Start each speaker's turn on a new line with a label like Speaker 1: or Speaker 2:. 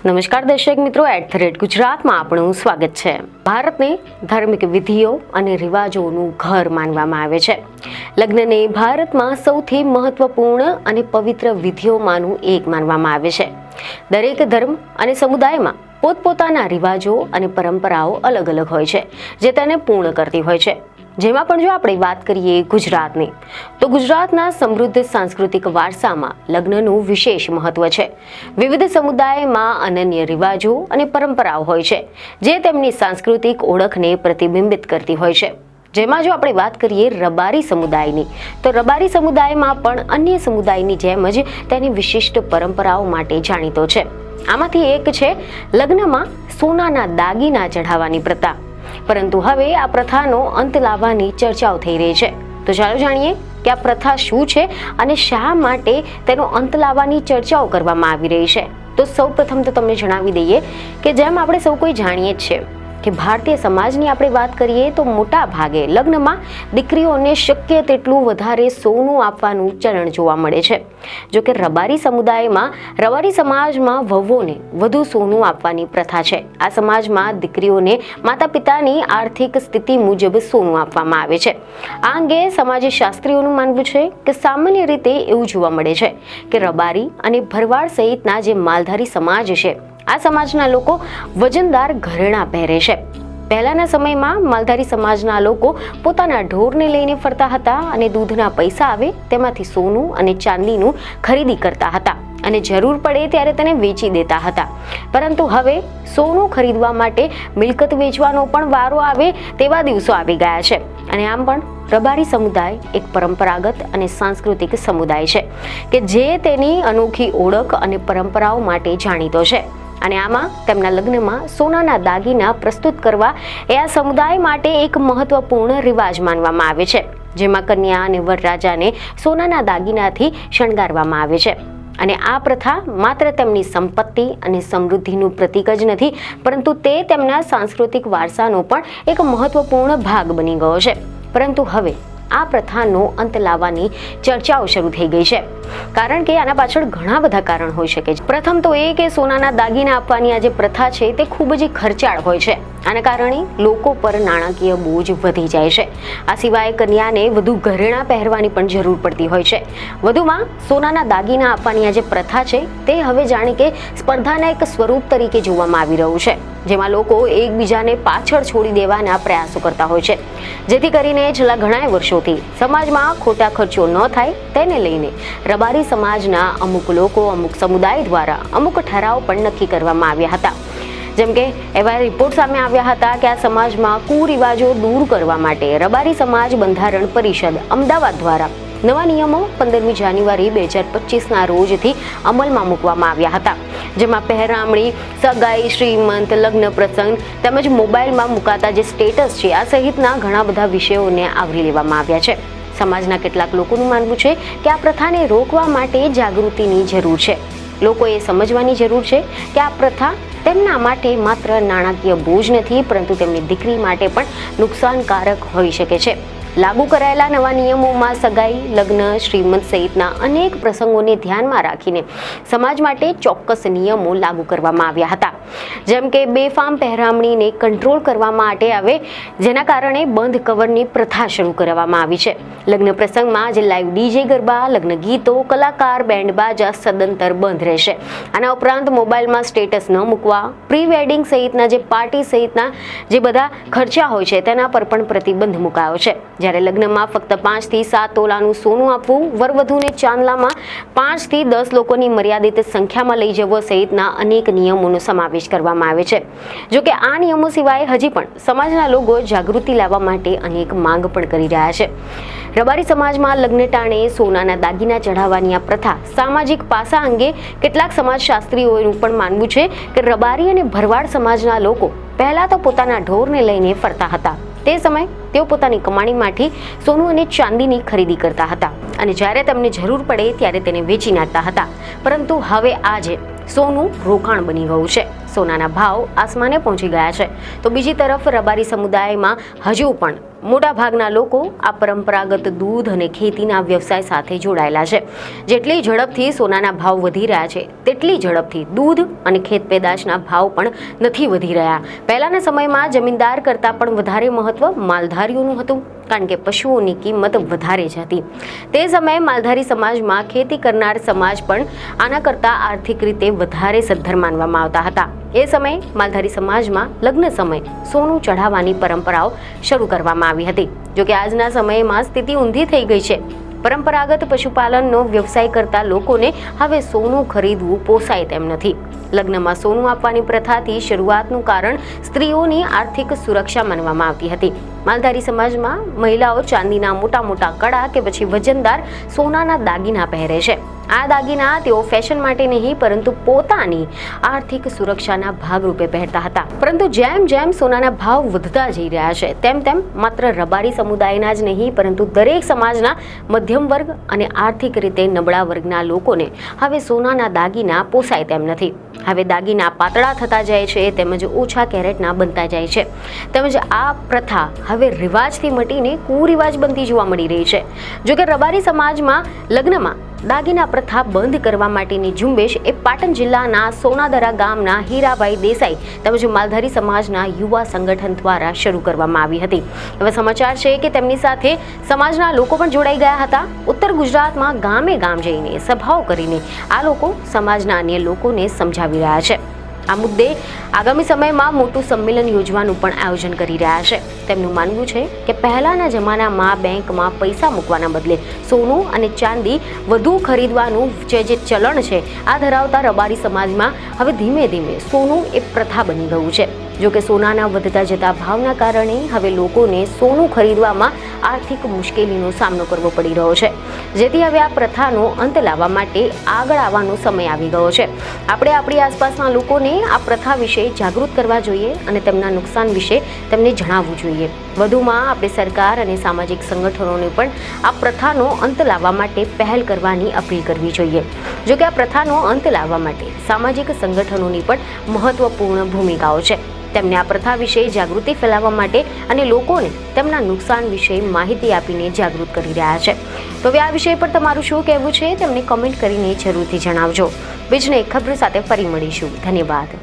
Speaker 1: નમસ્કાર દર્શક મિત્રો, @ગુજરાતમાં આપણું સ્વાગત છે. ભારતને ધાર્મિક વિધિઓ અને રિવાજોનું ઘર માનવામાં આવે છે. લગ્નને ભારતમાં સૌથી મહત્વપૂર્ણ અને પવિત્ર વિધિઓમાંનું એક માનવામાં આવે છે. દરેક ધર્મ અને સમુદાયમાં પોતપોતાના રિવાજો અને પરંપરાઓ અલગ અલગ હોય છે, જે તેને પૂર્ણ કરતી હોય છે. જેમાં પણ જો આપણે વાત કરીએ ગુજરાતની, તો ગુજરાતના સમૃદ્ધ સાંસ્કૃતિક વારસામાં લગ્નનું વિશેષ મહત્વ છે. વિવિધ સમુદાયમાં અનન્ય રિવાજો અને પરંપરાઓ હોય છે, જે તેમની સાંસ્કૃતિક ઓળખને પ્રતિબિંબિત કરતી હોય છે. જેમાં જો આપણે વાત કરીએ રબારી સમુદાયની, તો રબારી સમુદાયમાં પણ અન્ય સમુદાયની જેમ જ તેની વિશિષ્ટ પરંપરાઓ માટે જાણીતો છે. આમાંથી એક છે લગ્નમાં સોનાના દાગીના ચઢાવવાની પ્રથા. પરંતુ હવે આ પ્રથાનો અંત લાવવાની ચર્ચાઓ થઈ રહી છે. તો ચાલો જાણીએ કે આ પ્રથા શું છે અને શા માટે તેનો અંત લાવવાની ચર્ચાઓ કરવામાં આવી રહી છે. તો સૌપ્રથમ તો તમને જણાવી દઈએ કે જેમ આપણે સૌ કોઈ જાણીએ જ છીએ કે ભારતીય સમાજની આપણે વાત કરીએ તો મોટા ભાગે લગ્નમાં દીકરીઓને શક્ય તેટલું વધારે સોનું આપવાનું ચલણ જોવા મળે છે. જો કે રબારી સમાજમાં વહુઓને વધુ સોનું આપવાની પ્રથા છે. આ સમાજમાં દીકરીઓને માતા પિતાની આર્થિક સ્થિતિ મુજબ સોનું આપવામાં આવે છે. આ અંગે સમાજ શાસ્ત્રીઓનું માનવું છે કે સામાન્ય રીતે એવું જોવા મળે છે કે રબારી અને ભરવાડ સહિતના જે માલધારી સમાજ છે, આ સમાજના લોકો વજનદાર ઘરેણાં પહેરે છે. પહેલાના સમયમાં માલધારી સમાજના લોકો પોતાના ઢોરને લઈને ફરતા હતા અને દૂધના પૈસા આવે તેમાંથી સોનું અને ચાંદીનું ખરીદી કરતા હતા અને જરૂર પડે ત્યારે તેને વેચી દેતા હતા. પરંતુ હવે સોનું ખરીદવા માટે મિલકત વેચવાનો પણ વારો આવે તેવા દિવસો આવી ગયા છે. અને આમ પણ રબારી સમુદાય એક પરંપરાગત અને સાંસ્કૃતિક સમુદાય છે કે જે તેની અનોખી ઓળખ અને પરંપરાઓ માટે જાણીતો છે. અને આમાં તેમના લગ્નમાં સોનાના દાગીના પ્રસ્તુત કરવા એ આ સમુદાય માટે એક મહત્વપૂર્ણ રિવાજ માનવામાં આવે છે. જેમાં કન્યા અને વરરાજાને સોનાના દાગીનાથી શણગારવામાં આવે છે. અને આ પ્રથા માત્ર તેમની સંપત્તિ અને સમૃદ્ધિનું પ્રતીક જ નથી, પરંતુ તે તેમના સાંસ્કૃતિક વારસાનો પણ એક મહત્વપૂર્ણ ભાગ બની ગયો છે. પરંતુ હવે આ પ્રથાનો અંત લાવવાની ચર્ચાઓ શરૂ થઈ ગઈ છે, કારણ કે આના પાછળ ઘણા બધા કારણ હોઈ શકે છે. પ્રથમ તો એ કે સોનાના દાગીના આપવાની આ જે પ્રથા છે તે ખૂબ જ ખર્ચાળ હોય છે. આના કારણે લોકો પર નાણાકીય બોજ વધી જાય છે. આ સિવાય કન્યાને વધુ ઘરેણાં પહેરવાની પણ જરૂર પડતી હોય છે. વધુમાં સોનાના દાગીના આપવાની આ જે પ્રથા છે તે હવે જાણે કે સ્પર્ધાના એક સ્વરૂપ તરીકે જોવામાં આવી રહ્યું છે, જેમાં લોકો એકબીજાને પાછળ છોડી દેવાના પ્રયાસો કરતા હોય છે. જેથી કરીને છેલ્લા ઘણા વર્ષોથી સમાજમાં ખોટા ખર્ચો ન થાય તેને લઈને રબારી સમાજના અમુક લોકો, અમુક સમુદાય દ્વારા અમુક ઠરાવ પણ નક્કી કરવામાં આવ્યા હતા. જેમ કે એવા રિપોર્ટ સામે આવ્યા હતા કે આ સમાજમાં કુરિવાજો દૂર કરવા માટે રબારી સમાજ બંધારણ પરિષદ અમદાવાદ દ્વારા નવા નિયમો 15મી જાન્યુઆરી 2025ના રોજથી અમલમાં મૂકવામાં આવ્યા હતા. જેમાં પહેરામણી, સગાઈ, શ્રીમંત, લગ્ન પ્રસંગ તેમજ મોબાઈલમાં મુકાતા જે સ્ટેટસ છે, આ સહિતના ઘણા બધા વિષયોને આવરી લેવામાં આવ્યા છે. સમાજના કેટલાક લોકોનું માનવું છે કે આ પ્રથાને રોકવા માટે જાગૃતિની જરૂર છે. લોકોએ સમજવાની જરૂર છે કે આ પ્રથા તેમના માટે માત્ર નાણાકીય બોજ નથી, પરંતુ તેમની દીકરી માટે પણ નુકસાનકારક હોઈ શકે છે. લાગુ કરાયેલા નવા નિયમોમાં સગાઈ, લગ્ન, શ્રીમંત સહિતના અનેક પ્રસંગોને ધ્યાનમાં રાખીને સમાજ માટે ચોક્કસ નિયમો લાગુ કરવામાં આવ્યા હતા. જેમ કે બેફામ પહેરામણીને કંટ્રોલ કરવા માટે આવે, જેના કારણે બંધ કવરની પ્રથા શરૂ કરવામાં આવી છે. લગ્ન પ્રસંગમાં જે લાઈવ ડીજે ગરબા, લગ્ન ગીતો, કલાકાર, બેન્ડ બાજા સદંતર બંધ રહેશે. આના ઉપરાંત મોબાઈલમાં સ્ટેટસ ન મૂકવા, પ્રી વેડિંગ સહિતના જે પાર્ટી સહિતના જે બધા ખર્ચા હોય છે તેના પર પણ પ્રતિબંધ મુકાયો છે. જ્યારે લગ્નમાં ફક્ત 5 થી 7 તોલાનું સોનું આપવું, વરવધુને ચાંદલામાં 5 થી 10 લોકોની મર્યાદિત સંખ્યામાં લઈ જવો સહિતના અનેક નિયમોનો સમાવેશ કરવામાં આવે છે. જો કે આ નિયમો સિવાય હજી પણ સમાજના લોકો જાગૃતિ લાવવા માટે અનેક માંગ પણ કરી રહ્યા છે. રબારી સમાજમાં લગ્ન ટાણે સોનાના દાગીના ચઢાવવાની આ પ્રથા સામાજિક પાસા અંગે કેટલાક સમાજશાસ્ત્રીઓનું પણ માનવું છે કે રબારી અને ભરવાડ સમાજના લોકો પહેલા તો પોતાના ઢોરને લઈને ફરતા હતા. તે સમયે તેઓ પોતાની કમાણીમાંથી સોનું અને ચાંદીની ખરીદી કરતા હતા અને જ્યારે તેમને જરૂર પડે ત્યારે તેને વેચી નાખતા હતા. પરંતુ હવે આજે સોનું રોકાણ બની ગયું છે. સોનાના ભાવ આસમાને પહોંચી ગયા છે, તો બીજી તરફ રબારી સમુદાયમાં હજુ પણ મોટાભાગના લોકો આ પરંપરાગત દૂધ અને ખેતીના વ્યવસાય સાથે જોડાયેલા છે. જેટલી ઝડપથી સોનાના ભાવ વધી રહ્યા છે, તેટલી ઝડપથી દૂધ અને ખેત પેદાશના ભાવ પણ નથી વધી રહ્યા. પહેલાના સમયમાં જમીનદાર કરતાં પણ વધારે મહત્વ માલધારીઓનું હતું, કારણ કે પશુઓની કિંમત વધારે જ હતી. તે સમયે માલધારી સમાજમાં ખેતી કરનાર સમાજ પણ આના કરતાં આર્થિક રીતે વધારે સદ્ધર માનવામાં આવતા હતા. એ સમયે માલધારી સમાજમાં લગ્ન સમયે સોનું ચઢાવવાની પરંપરાઓ શરૂ કરવામાં આવી હતી. જોકે આજના સમયમાં સ્થિતિ ઊંધી થઈ ગઈ છે. પરંપરાગત પશુપાલનનો વ્યવસાય કરતા લોકોને હવે સોનું ખરીદવું પોસાય તેમ નથી. લગ્નમાં સોનું આપવાની પ્રથાથી શરૂઆતનું કારણ સ્ત્રીઓની આર્થિક સુરક્ષા માનવામાં આવતી હતી. માલધારી સમાજમાં મહિલાઓ ચાંદીના મોટા મોટા કડા કે પછી વજનદાર સોનાના દાગીના પહેરે છે. આ દાગીના તેઓ ફેશન માટે નહીં, પરંતુ પોતાની આર્થિક સુરક્ષાના ભાગરૂપે પહેરતા હતા. પરંતુ જેમ જેમ સોનાના ભાવ વધતા જઈ રહ્યા છે, તેમ તેમ માત્ર રબારી સમુદાયના જ નહીં, પરંતુ દરેક સમાજના મધ્યમ વર્ગ અને આર્થિક રીતે નબળા વર્ગના લોકોને હવે સોનાના દાગીના પોસાય તેમ નથી. હવે દાગીના પાતળા થતા જાય છે, તેમજ ઓછા કેરેટના બનતા જાય છે, તેમજ આ પ્રથા હવે રિવાજથી મટીને કુરિવાજ બનતી જોવા મળી રહી છે. જોકે રબારી સમાજમાં લગ્નમાં દાગીના પ્રથા બંધ કરવા માટેની ઝુંબેશ એ પાટણ જિલ્લાના સોનાદરા ગામના હીરાભાઈ દેસાઈ તેમજ માલધારી સમાજના યુવા સંગઠન દ્વારા શરૂ કરવામાં આવી હતી. એવા સમાચાર છે કે તેમની સાથે સમાજના લોકો પણ જોડાઈ ગયા હતા. ઉત્તર ગુજરાતમાં ગામે ગામ જઈને સભાઓ કરીને આ લોકો સમાજના અન્ય લોકોને સમજાવી રહ્યા છે. આ મુદ્દે આગામી સમયમાં મોટું સંમેલન યોજવાનું પણ આયોજન કરી રહ્યા છે. તેમનું માનવું છે કે પહેલાના જમાનામાં બેંકમાં પૈસા મૂકવાના બદલે સોનું અને ચાંદી વધુ ખરીદવાનું જે ચલણ છે, આ ધરાવતા રબારી સમાજમાં હવે ધીમે ધીમે સોનું એ પ્રથા બની ગયું છે. જોકે સોનાના વધતા જતા ભાવના કારણે હવે લોકોને સોનું ખરીદવામાં આર્થિક મુશ્કેલીનો સામનો કરવો પડી રહ્યો છે, જેથી હવે આ પ્રથાનો અંત લાવવા માટે આગળ આવવાનો સમય આવી ગયો છે. આપણે આપણી આસપાસના લોકોને આ પ્રથા વિશે જાગૃત કરવા જોઈએ અને તેમના નુકસાન વિશે તેમને જણાવવું જોઈએ. વધુમાં આપણે સરકાર અને સામાજિક સંગઠનોને પણ આ પ્રથાનો અંત લાવવા માટે પહેલ કરવાની અપીલ કરવી જોઈએ. જોકે આ પ્રથાનો અંત લાવવા માટે સામાજિક સંગઠનોની પણ મહત્વપૂર્ણ ભૂમિકાઓ છે. તેમને આ પ્રથા વિશે જાગૃતિ ફેલાવવા માટે અને લોકોને તેમના નુકસાન વિશે માહિતી આપીને જાગૃત કરી રહ્યા છે. તો હવે આ વિષય પર તમારું શું કહેવું છે, તેમને કમેન્ટ કરીને જરૂરથી જણાવજો. બીજને ખબર સાથે ફરી મળીશું. ધન્યવાદ.